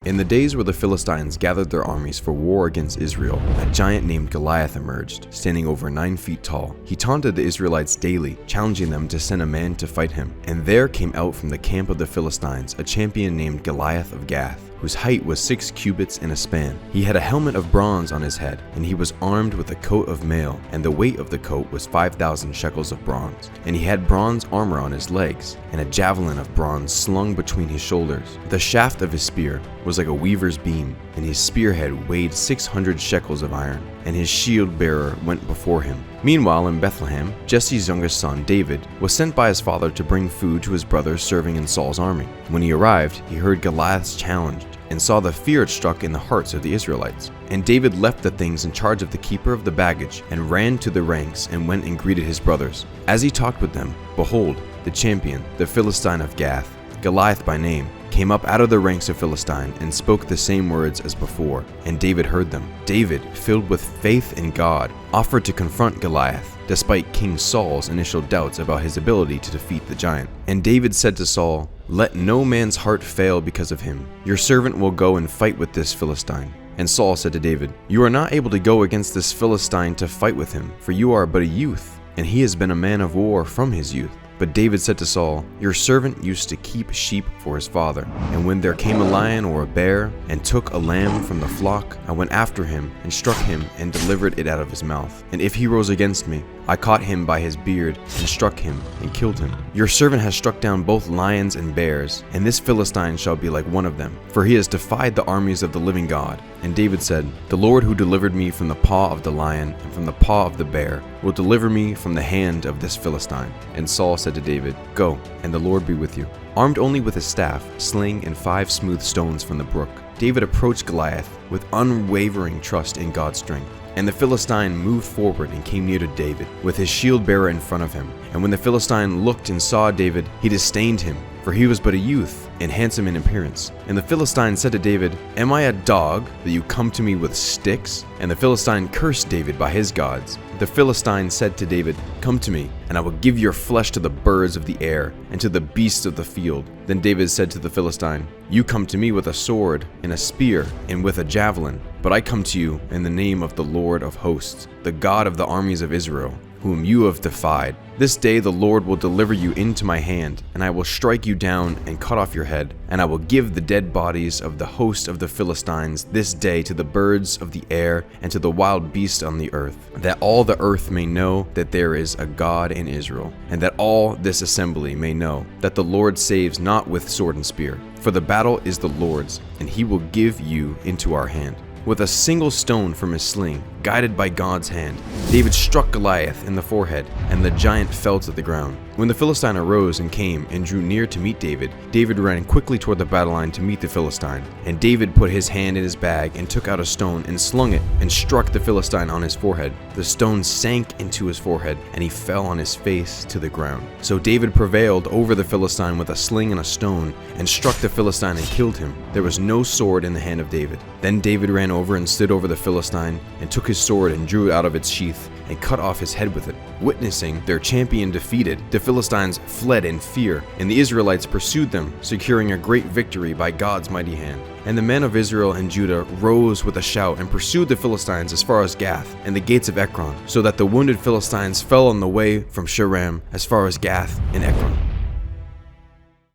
In the days where the Philistines gathered their armies for war against Israel, a giant named Goliath emerged, standing over 9 feet tall. He taunted the Israelites daily, challenging them to send a man to fight him. And there came out from the camp of the Philistines a champion named Goliath of Gath, whose height was 6 cubits and a span. He had a helmet of bronze on his head, and he was armed with a coat of mail, and the weight of the coat was 5,000 shekels of bronze. And he had bronze armor on his legs, and a javelin of bronze slung between his shoulders. The shaft of his spear was like a weaver's beam, and his spearhead weighed 600 shekels of iron, and his shield bearer went before him. Meanwhile, in Bethlehem, Jesse's youngest son, David, was sent by his father to bring food to his brothers serving in Saul's army. When he arrived, he heard Goliath's challenge and saw the fear it struck in the hearts of the Israelites. And David left the things in charge of the keeper of the baggage and ran to the ranks and went and greeted his brothers. As he talked with them, behold, the champion, the Philistine of Gath, Goliath by name, came up out of the ranks of Philistine and spoke the same words as before, and David heard them. David, filled with faith in God, offered to confront Goliath, despite King Saul's initial doubts about his ability to defeat the giant. And David said to Saul, "Let no man's heart fail because of him. Your servant will go and fight with this Philistine." And Saul said to David, "You are not able to go against this Philistine to fight with him, for you are but a youth, and he has been a man of war from his youth." But David said to Saul, "Your servant used to keep sheep for his father, and when there came a lion or a bear and took a lamb from the flock, I went after him and struck him and delivered it out of his mouth. And if he rose against me, I caught him by his beard and struck him and killed him. Your servant has struck down both lions and bears, and this Philistine shall be like one of them, for he has defied the armies of the living God." And David said, "The Lord who delivered me from the paw of the lion and from the paw of the bear will deliver me from the hand of this Philistine." And Saul said to David, "Go, and the Lord be with you." Armed only with a staff, sling, and 5 smooth stones from the brook, David approached Goliath with unwavering trust in God's strength. And the Philistine moved forward and came near to David, with his shield bearer in front of him. And when the Philistine looked and saw David, he disdained him, for he was but a youth and handsome in appearance. And the Philistine said to David, "Am I a dog that you come to me with sticks?" And the Philistine cursed David by his gods. The Philistine said to David, "Come to me, and I will give your flesh to the birds of the air and to the beasts of the field." Then David said to the Philistine, "You come to me with a sword and a spear and with a javelin, but I come to you in the name of the Lord of hosts, the God of the armies of Israel, whom you have defied. This day the Lord will deliver you into my hand, and I will strike you down and cut off your head, and I will give the dead bodies of the host of the Philistines this day to the birds of the air and to the wild beasts on the earth, that all the earth may know that there is a God in Israel, and that all this assembly may know that the Lord saves not with sword and spear, for the battle is the Lord's, and he will give you into our hand." With a single stone from his sling, guided by God's hand, David struck Goliath in the forehead, and the giant fell to the ground. When the Philistine arose and came and drew near to meet David, David ran quickly toward the battle line to meet the Philistine. And David put his hand in his bag and took out a stone and slung it and struck the Philistine on his forehead. The stone sank into his forehead, and he fell on his face to the ground. So David prevailed over the Philistine with a sling and a stone, and struck the Philistine and killed him. There was no sword in the hand of David. Then David ran over and stood over the Philistine, and took his sword and drew it out of its sheath, and cut off his head with it. Witnessing their champion defeated, the Philistines fled in fear, and the Israelites pursued them, securing a great victory by God's mighty hand. And the men of Israel and Judah rose with a shout and pursued the Philistines as far as Gath and the gates of Ekron, so that the wounded Philistines fell on the way from Sharam as far as Gath and Ekron.